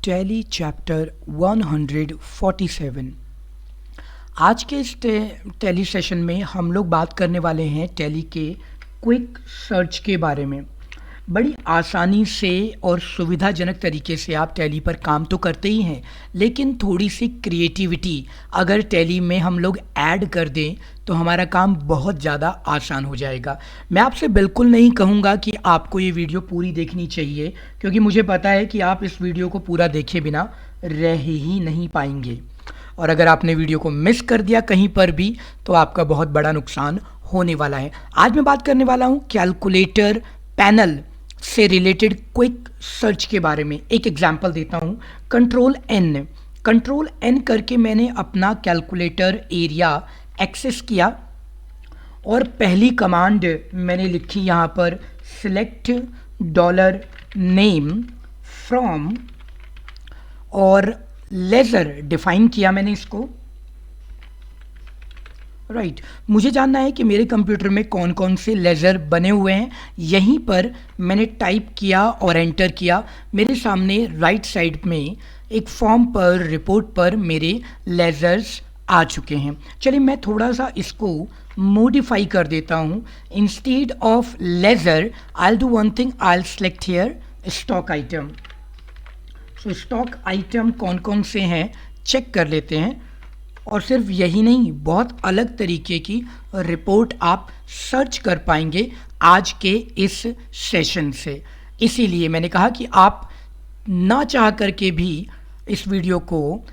Tally chapter 147। आज के इस टैली सेशन में हम लोग बात करने वाले हैं टैली के क्विक सर्च के बारे में। बड़ी आसानी से और सुविधाजनक तरीके से आप टैली पर काम तो करते ही हैं, लेकिन थोड़ी सी क्रिएटिविटी अगर टैली में हम लोग ऐड कर दें तो हमारा काम बहुत ज़्यादा आसान हो जाएगा। मैं आपसे बिल्कुल नहीं कहूँगा कि आपको ये वीडियो पूरी देखनी चाहिए, क्योंकि मुझे पता है कि आप इस वीडियो को पूरा देखे बिना रह ही नहीं पाएंगे, और अगर आपने वीडियो को मिस कर दिया कहीं पर भी तो आपका बहुत बड़ा नुकसान होने वाला है। आज मैं बात करने वाला हूँ कैलकुलेटर पैनल से रिलेटेड क्विक सर्च के बारे में। एक एग्जांपल देता हूँ। कंट्रोल एन करके मैंने अपना कैलकुलेटर एरिया एक्सेस किया और पहली कमांड मैंने लिखी यहाँ पर सिलेक्ट $name फ्रॉम, और लेज़र डिफाइन किया मैंने इसको। राइट, मुझे जानना है कि मेरे कंप्यूटर में कौन कौन से लेज़र बने हुए हैं। यहीं पर मैंने टाइप किया और एंटर किया। मेरे सामने राइट साइड में एक फॉर्म पर रिपोर्ट पर मेरे लेज़र्स आ चुके हैं। चलिए मैं थोड़ा सा इसको मॉडिफाई कर देता हूँ। Instead of laser I do one thing, I select here stock item. So stock item कौन कौन से हैं चेक कर लेते हैं। और सिर्फ यही नहीं, बहुत अलग तरीके की रिपोर्ट आप सर्च कर पाएंगे आज के इस सेशन से। इसीलिए मैंने कहा कि आप ना चाह करके भी इस वीडियो को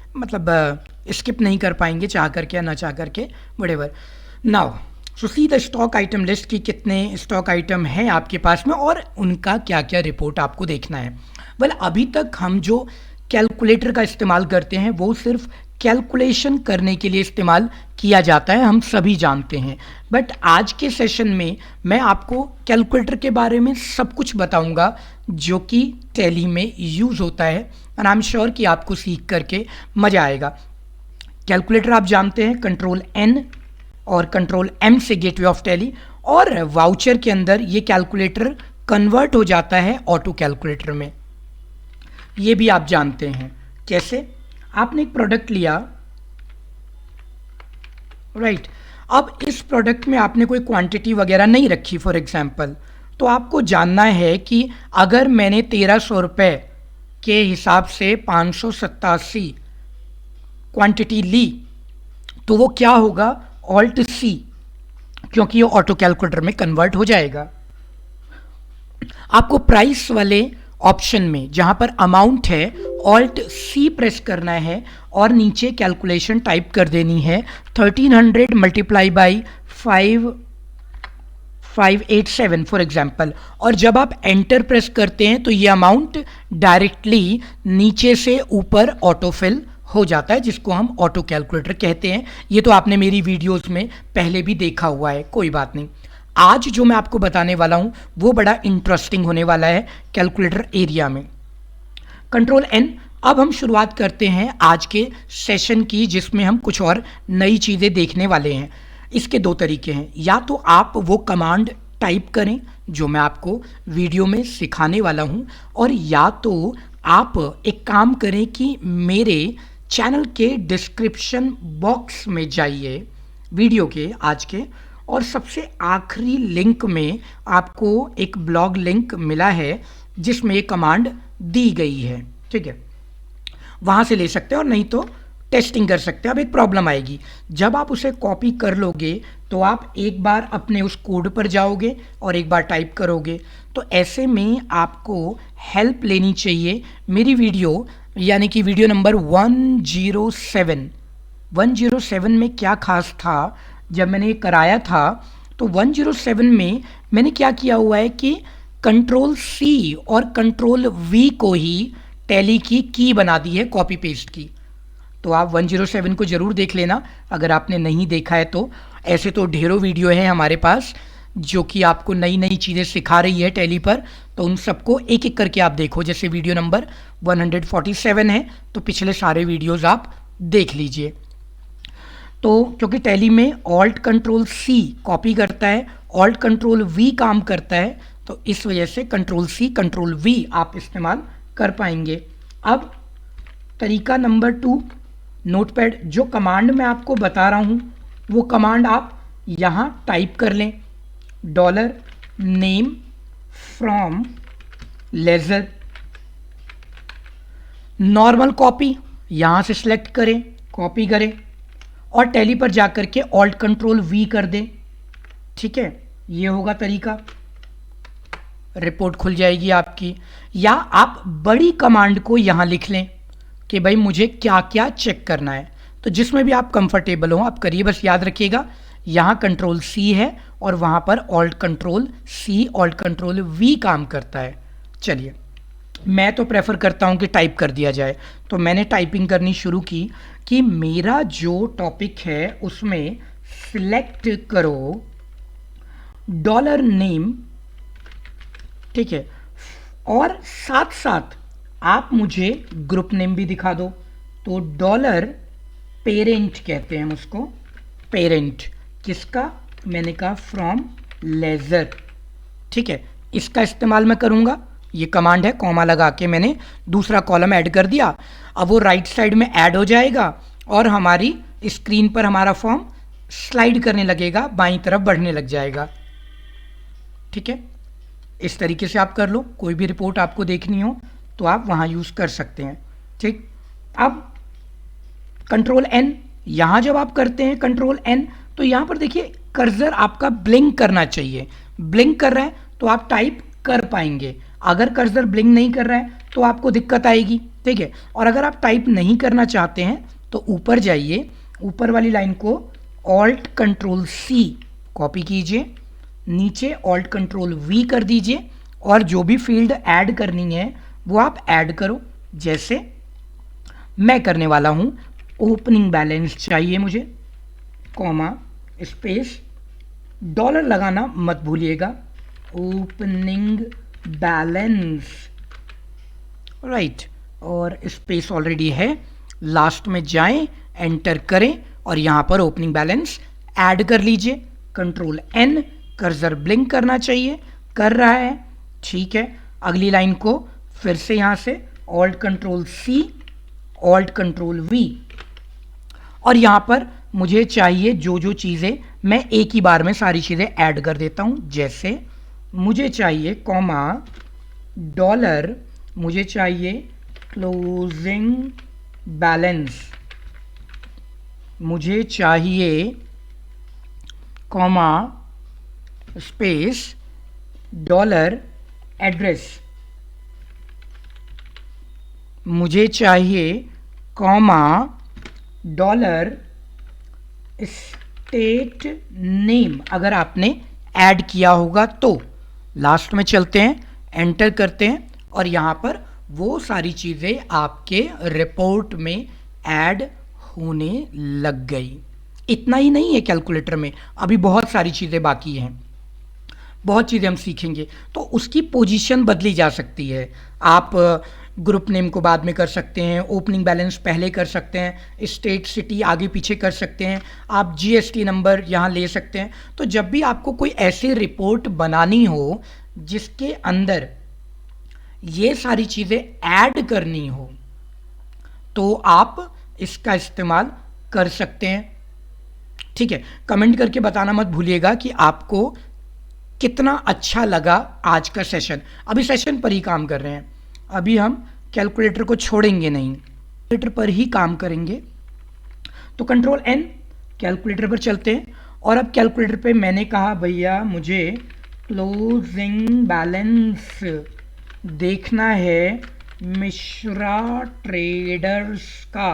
स्किप नहीं कर पाएंगे, चाह करके या ना चाह करके, whatever. Now so see the stock item list की कितने स्टॉक आइटम हैं आपके पास में और उनका क्या क्या रिपोर्ट आपको देखना है। अभी तक हम जो कैलकुलेटर का इस्तेमाल करते हैं वो सिर्फ कैलकुलेशन करने के लिए इस्तेमाल किया जाता है, हम सभी जानते हैं। बट आज के सेशन में मैं आपको कैलकुलेटर के बारे में सब कुछ बताऊंगा जो कि टैली में यूज़ होता है, एंड आई एम श्योर कि आपको सीख करके मज़ा आएगा। कैलकुलेटर आप जानते हैं कंट्रोल एन और कंट्रोल एम से गेटवे ऑफ टैली, और वाउचर के अंदर ये कैलकुलेटर कन्वर्ट हो जाता है ऑटो कैलकुलेटर में। ये भी आप जानते हैं कैसे। आपने एक प्रोडक्ट लिया, राइट। अब इस प्रोडक्ट में आपने कोई क्वांटिटी वगैरह नहीं रखी फॉर एग्जांपल, तो आपको जानना है कि अगर मैंने 1300 रुपये के हिसाब से 587 क्वांटिटी ली तो वो क्या होगा, ऑल्ट सी, क्योंकि ये ऑटो कैलकुलेटर में कन्वर्ट हो जाएगा। आपको प्राइस वाले ऑप्शन में जहां पर अमाउंट है ऑल्ट सी प्रेस करना है और नीचे कैलकुलेशन टाइप कर देनी है 1300 मल्टीप्लाई बाई 5587 फॉर एग्जाम्पल। और जब आप एंटर प्रेस करते हैं तो ये अमाउंट डायरेक्टली नीचे से ऊपर ऑटोफिल हो जाता है, जिसको हम ऑटो कैलकुलेटर कहते हैं। ये तो आपने मेरी वीडियोस में पहले भी देखा हुआ है, कोई बात नहीं। आज जो मैं आपको बताने वाला हूं वो बड़ा इंटरेस्टिंग होने वाला है कैलकुलेटर एरिया में। Control N. अब हम शुरुआत करते हैं आज के सेशन की, जिसमें हम कुछ और नई चीज़ें देखने वाले हैं। इसके दो तरीके हैं, या तो आप वो कमांड टाइप करें जो मैं आपको वीडियो में सिखाने वाला हूं, और या तो आप एक काम करें कि मेरे चैनल के डिस्क्रिप्शन बॉक्स में जाइए वीडियो के आज के, और सबसे आखिरी लिंक में आपको एक ब्लॉग लिंक मिला है जिसमें ये कमांड दी गई है, ठीक है। वहाँ से ले सकते हैं, और नहीं तो टेस्टिंग कर सकते हैं। अब एक प्रॉब्लम आएगी, जब आप उसे कॉपी कर लोगे तो आप एक बार अपने उस कोड पर जाओगे और एक बार टाइप करोगे, तो ऐसे में आपको हेल्प लेनी चाहिए मेरी वीडियो, यानी कि वीडियो नंबर 107। 107 में क्या खास था, जब मैंने ये कराया था तो 107 में मैंने क्या किया हुआ है कि कंट्रोल सी और कंट्रोल वी को ही टैली की बना दी है, कॉपी पेस्ट की। तो आप 107 को ज़रूर देख लेना अगर आपने नहीं देखा है तो। ऐसे तो ढेरों वीडियो हैं हमारे पास जो कि आपको नई नई चीज़ें सिखा रही है टैली पर, तो उन सबको एक एक करके आप देखो। जैसे वीडियो नंबर 147 है तो पिछले सारे वीडियोज़ आप देख लीजिए। तो क्योंकि टैली में ऑल्ट कंट्रोल सी कॉपी करता है, ऑल्ट कंट्रोल वी काम करता है, तो इस वजह से कंट्रोल सी कंट्रोल वी आप इस्तेमाल कर पाएंगे। अब तरीका नंबर 2, नोटपैड, जो कमांड मैं आपको बता रहा हूँ वो कमांड आप यहाँ टाइप कर लें, $name from ledger. Normal copy यहाँ से सिलेक्ट करें, कॉपी करें और टैली पर जाकर के ऑल्ट कंट्रोल वी कर दें। ठीक है, ये होगा तरीका, रिपोर्ट खुल जाएगी आपकी। या आप बड़ी कमांड को यहाँ लिख लें कि भाई मुझे क्या क्या चेक करना है, तो जिसमें भी आप कंफर्टेबल हो आप करिए। बस याद रखिएगा यहाँ कंट्रोल सी है और वहाँ पर Alt control C, Alt control V काम करता है। चलिए, मैं तो प्रेफर करता हूँ कि टाइप कर दिया जाए, तो मैंने टाइपिंग करनी शुरू की कि मेरा जो टॉपिक है उसमें सिलेक्ट करो $name, ठीक है, और साथ साथ आप मुझे ग्रुप नेम भी दिखा दो। तो $पेरेंट कहते हैं हम उसको, पेरेंट किसका, मैंने कहा फ्रॉम लेजर। ठीक है, इसका इस्तेमाल मैं करूंगा। ये कमांड है, कॉमा लगा के मैंने दूसरा कॉलम ऐड कर दिया। अब वो राइट साइड में ऐड हो जाएगा और हमारी स्क्रीन पर हमारा फॉर्म स्लाइड करने लगेगा, बाईं तरफ बढ़ने लग जाएगा। ठीक है, इस तरीके से आप कर लो। कोई भी रिपोर्ट आपको देखनी हो तो आप वहाँ यूज़ कर सकते हैं। ठीक, अब कंट्रोल एन, यहाँ जब आप करते हैं कंट्रोल एन तो यहाँ पर देखिए कर्सर आपका ब्लिंक करना चाहिए। ब्लिंक कर रहा है तो आप टाइप कर पाएंगे, अगर कर्सर ब्लिंक नहीं कर रहा है तो आपको दिक्कत आएगी। ठीक है, और अगर आप टाइप नहीं करना चाहते हैं तो ऊपर जाइए, ऊपर वाली लाइन को ऑल्ट कंट्रोल सी कॉपी कीजिए, नीचे ऑल्ट कंट्रोल वी कर दीजिए और जो भी फील्ड ऐड करनी है वो आप ऐड करो। जैसे मैं करने वाला हूं, ओपनिंग बैलेंस चाहिए मुझे, कॉमा स्पेस, डॉलर लगाना मत भूलिएगा, ओपनिंग बैलेंस, राइट, और स्पेस ऑलरेडी है। लास्ट में जाएं, एंटर करें और यहां पर ओपनिंग बैलेंस ऐड कर लीजिए। कंट्रोल एन, कर्सर ब्लिंक करना चाहिए, कर रहा है। ठीक है, अगली लाइन को फिर से यहां से Alt control C, Alt control V, और यहां पर मुझे चाहिए जो जो चीज़ें, मैं एक ही बार में सारी चीज़ें ऐड कर देता हूं। जैसे मुझे चाहिए कॉमा डॉलर, मुझे चाहिए क्लोजिंग बैलेंस, मुझे चाहिए कॉमा स्पेस डॉलर एड्रेस, मुझे चाहिए कॉमा डॉलर स्टेट नेम, अगर आपने ऐड किया होगा तो। लास्ट में चलते हैं, एंटर करते हैं और यहाँ पर वो सारी चीज़ें आपके रिपोर्ट में ऐड होने लग गई। इतना ही नहीं है कैलकुलेटर में, अभी बहुत सारी चीज़ें बाकी हैं, बहुत चीज़ें हम सीखेंगे। तो उसकी पोजीशन बदली जा सकती है। आप ग्रुप नेम को बाद में कर सकते हैं, ओपनिंग बैलेंस पहले कर सकते हैं, स्टेट सिटी आगे पीछे कर सकते हैं, आप जीएसटी नंबर यहाँ ले सकते हैं। तो जब भी आपको कोई ऐसी रिपोर्ट बनानी हो जिसके अंदर ये सारी चीज़ें ऐड करनी हो तो आप इसका इस्तेमाल कर सकते हैं। ठीक है, कमेंट करके बताना मत भूलिएगा कि आपको कितना अच्छा लगा आज का सेशन। अभी सेशन पर ही काम कर रहे हैं, अभी हम कैलकुलेटर को छोड़ेंगे नहीं, कैलकुलेटर पर ही काम करेंगे। तो कंट्रोल एन, कैलकुलेटर पर चलते हैं और अब कैलकुलेटर पे मैंने कहा भैया मुझे क्लोजिंग बैलेंस देखना है मिश्रा ट्रेडर्स का।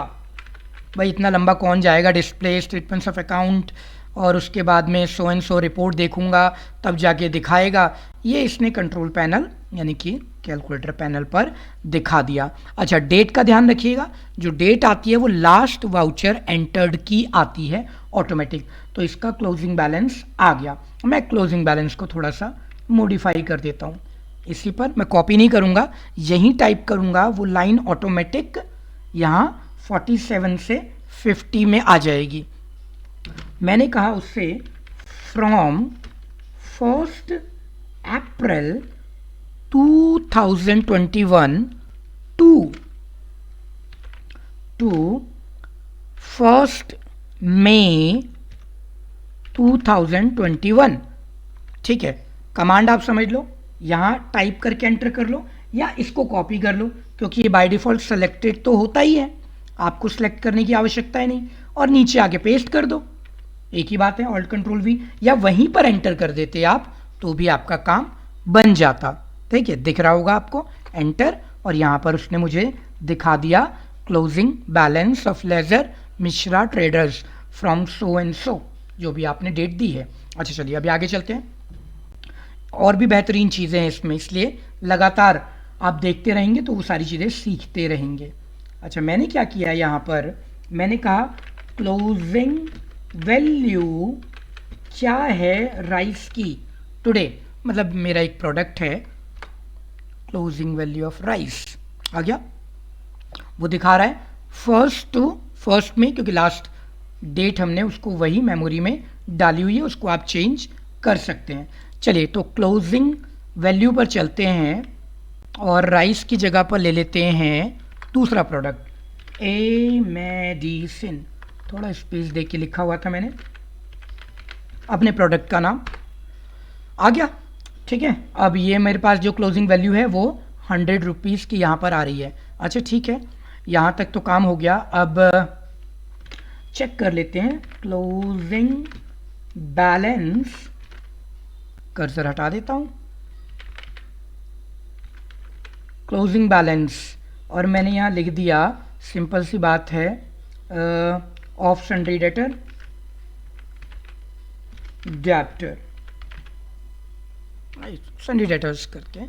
भाई इतना लंबा कौन जाएगा, डिस्प्ले स्टेटमेंट्स ऑफ अकाउंट और उसके बाद में सो एंड सो रिपोर्ट देखूंगा तब जाके दिखाएगा। ये इसने कंट्रोल पैनल यानी कि कैलकुलेटर पैनल पर दिखा दिया। अच्छा, डेट का ध्यान रखिएगा, जो डेट आती है वो लास्ट वाउचर एंटर्ड की आती है ऑटोमेटिक। तो इसका क्लोजिंग बैलेंस आ गया। मैं क्लोजिंग बैलेंस को थोड़ा सा मॉडिफाई कर देता हूँ, इसी पर मैं कॉपी नहीं करूँगा, यहीं टाइप करूँगा, वो लाइन ऑटोमेटिक यहाँ 47 से 50 में आ जाएगी। मैंने कहा उससे फ्रॉम 1 अप्रैल 2021 टू 1 मई 2021। ठीक है, कमांड आप समझ लो, यहाँ टाइप करके एंटर कर लो या इसको कॉपी कर लो, क्योंकि ये बाय डिफ़ॉल्ट सेलेक्टेड तो होता ही है, आपको सेलेक्ट करने की आवश्यकता है नहीं, और नीचे आके पेस्ट कर दो, एक ही बात है, ऑल्ट कंट्रोल वी, या वहीं पर एंटर कर देते आप तो भी आपका काम बन जाता। ठीक है, दिख रहा होगा आपको एंटर, और यहाँ पर उसने मुझे दिखा दिया closing balance of ledger Mishra traders from so and so, जो भी आपने डेट दी है। अच्छा चलिए अभी आगे चलते हैं, और भी बेहतरीन चीज़ें हैं इसमें, इसलिए लगातार आप देखते रहेंगे तो वो सारी चीज़ें सीखते रहेंगे। अच्छा, मैंने क्या किया यहाँ पर, मैंने कहा क्लोजिंग वैल्यू क्या है राइस की टुडे, मतलब मेरा एक प्रोडक्ट है, क्लोजिंग वैल्यू ऑफ राइस आ गया, वो दिखा रहा है फर्स्ट में, क्योंकि लास्ट डेट हमने उसको वही मेमोरी में डाली हुई है, उसको आप चेंज कर सकते हैं। चलिए तो क्लोजिंग वैल्यू पर चलते हैं और राइस की जगह पर ले लेते हैं दूसरा प्रोडक्ट, ए मेडिसिन, थोड़ा स्पेस दे के लिखा हुआ था मैंने, अपने प्रोडक्ट का नाम आ गया। ठीक है, अब ये मेरे पास जो क्लोजिंग वैल्यू है वो 100 रुपीज़ की यहाँ पर आ रही है। अच्छा ठीक है, यहाँ तक तो काम हो गया, अब चेक कर लेते हैं क्लोजिंग बैलेंस, कर्सर हटा देता हूँ, क्लोजिंग बैलेंस, और मैंने यहाँ लिख दिया, सिंपल सी बात है, of sundry debtor debtor, sundry debtors करके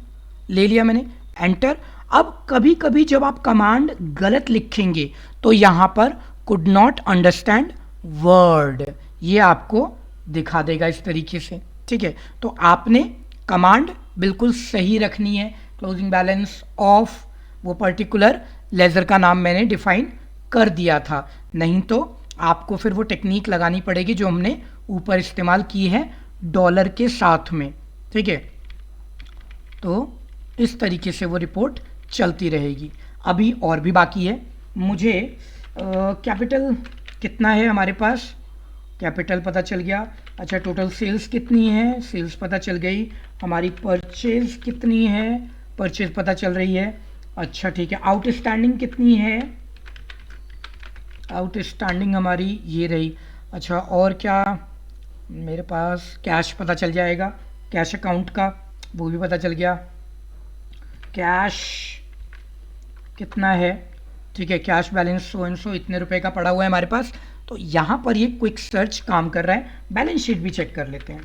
ले लिया मैंने, एंटर। अब कभी कभी जब आप कमांड गलत लिखेंगे तो यहाँ पर कुड नॉट अंडरस्टैंड वर्ड, ये आपको दिखा देगा इस तरीके से। ठीक है, तो आपने कमांड बिल्कुल सही रखनी है, क्लोजिंग बैलेंस ऑफ वो पर्टिकुलर लेज़र का नाम मैंने डिफाइन कर दिया था, नहीं तो आपको फिर वो टेक्निक लगानी पड़ेगी जो हमने ऊपर इस्तेमाल की है डॉलर के साथ में। ठीक है, तो इस तरीके से वो रिपोर्ट चलती रहेगी। अभी और भी बाकी है, मुझे कैपिटल कितना है हमारे पास, कैपिटल पता चल गया। अच्छा, टोटल सेल्स कितनी है, सेल्स पता चल गई। हमारी परचेज कितनी है, परचेज पता चल रही है। अच्छा ठीक है, आउटस्टैंडिंग कितनी है, आउटस्टैंडिंग हमारी ये रही। अच्छा, और क्या मेरे पास, कैश पता चल जाएगा, कैश अकाउंट का वो भी पता चल गया, कैश कितना है। ठीक है, कैश बैलेंस सो एंड सो इतने रुपए का पड़ा हुआ है हमारे पास। तो यहाँ पर ये क्विक सर्च काम कर रहा है, बैलेंस शीट भी चेक कर लेते हैं।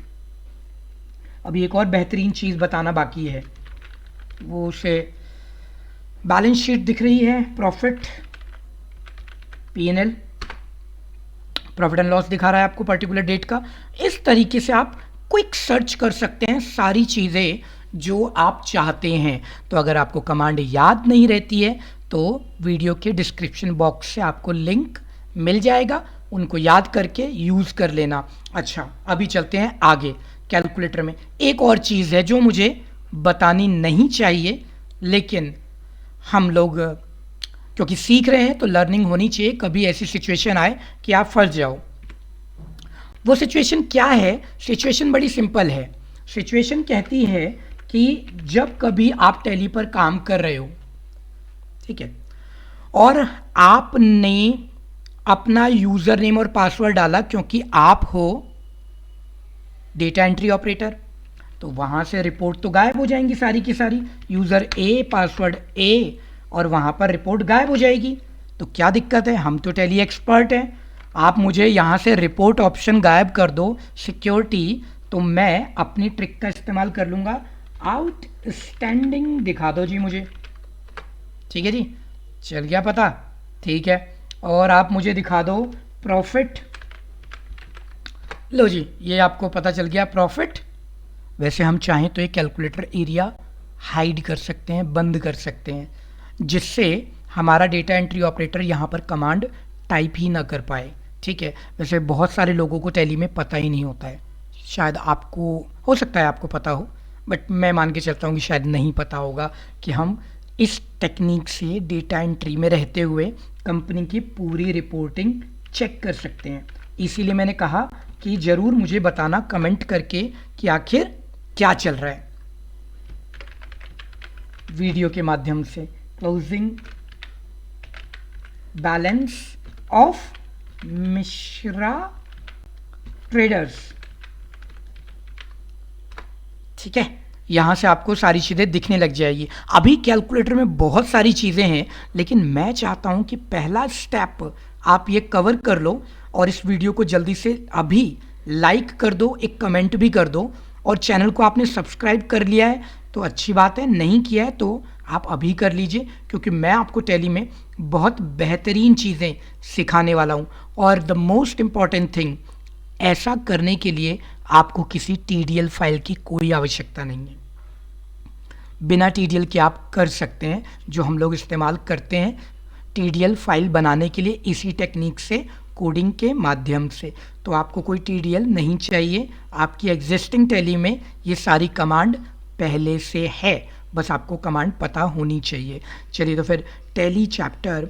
अभी एक और बेहतरीन चीज़ बताना बाकी है, वो उसे बैलेंस शीट दिख रही है, profit P&L, profit and loss दिखा रहा है आपको पर्टिकुलर डेट का। इस तरीके से आप क्विक सर्च कर सकते हैं सारी चीज़ें जो आप चाहते हैं। तो अगर आपको कमांड याद नहीं रहती है तो वीडियो के डिस्क्रिप्शन बॉक्स से आपको लिंक मिल जाएगा, उनको याद करके यूज़ कर लेना। अच्छा, अभी चलते हैं आगे। कैलकुलेटर में एक और चीज़ है जो मुझे बतानी नहीं चाहिए, लेकिन हम लोग क्योंकि सीख रहे हैं तो लर्निंग होनी चाहिए, कभी ऐसी सिचुएशन आए कि आप फंस जाओ। वो सिचुएशन क्या है, सिचुएशन बड़ी सिंपल है। सिचुएशन कहती है कि जब कभी आप टैली पर काम कर रहे हो, ठीक है, और आपने अपना यूज़र नेम और पासवर्ड डाला, क्योंकि आप हो डेटा एंट्री ऑपरेटर, तो वहाँ से रिपोर्ट तो गायब हो जाएंगी सारी की सारी, यूज़र ए पासवर्ड ए, और वहाँ पर रिपोर्ट गायब हो जाएगी। तो क्या दिक्कत है, हम तो टैली एक्सपर्ट हैं। आप मुझे यहाँ से रिपोर्ट ऑप्शन गायब कर दो, सिक्योरिटी, तो मैं अपनी ट्रिक का इस्तेमाल कर लूँगा, आउटस्टैंडिंग दिखा दो जी मुझे। ठीक है जी, चल गया पता, ठीक है। और आप मुझे दिखा दो प्रॉफिट, लो जी ये आपको पता चल गया प्रॉफिट। वैसे हम चाहें तो ये कैलकुलेटर एरिया हाइड कर सकते हैं, बंद कर सकते हैं, जिससे हमारा डेटा एंट्री ऑपरेटर यहाँ पर कमांड टाइप ही ना कर पाए। ठीक है, वैसे बहुत सारे लोगों को टैली में पता ही नहीं होता है, शायद आपको हो सकता है आपको पता हो, बट मैं मान के चलता हूँ कि शायद नहीं पता होगा कि हम इस टेक्निक से डेटा एंट्री में रहते हुए कंपनी की पूरी रिपोर्टिंग चेक कर सकते हैं। इसीलिए मैंने कहा कि ज़रूर मुझे बताना कमेंट करके कि आखिर क्या चल रहा है वीडियो के माध्यम से। Closing balance of Mishra traders, ठीक है। यहाँ से आपको सारी चीज़ें दिखने लग जाएगी। अभी कैलकुलेटर में बहुत सारी चीज़ें हैं, लेकिन मैं चाहता हूँ कि पहला स्टेप आप ये कवर कर लो और इस वीडियो को जल्दी से अभी लाइक कर दो, एक कमेंट भी कर दो, और चैनल को आपने सब्सक्राइब कर लिया है तो अच्छी बात है, नहीं किया है तो आप अभी कर लीजिए, क्योंकि मैं आपको टैली में बहुत बेहतरीन चीज़ें सिखाने वाला हूँ। और द मोस्ट इम्पॉर्टेंट थिंग, ऐसा करने के लिए आपको किसी TDL फाइल की कोई आवश्यकता नहीं है। बिना TDL के आप कर सकते हैं, जो हम लोग इस्तेमाल करते हैं TDL फाइल बनाने के लिए इसी टेक्निक से, कोडिंग के माध्यम से। तो आपको कोई TDL नहीं चाहिए, आपकी एग्जिस्टिंग टैली में ये सारी कमांड पहले से है, बस आपको कमांड पता होनी चाहिए। चलिए तो फिर टैली चैप्टर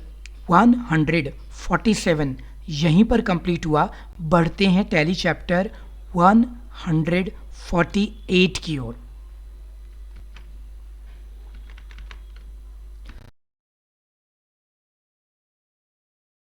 147 यहीं पर कंप्लीट हुआ। बढ़ते हैं टैली चैप्टर 148 की ओर।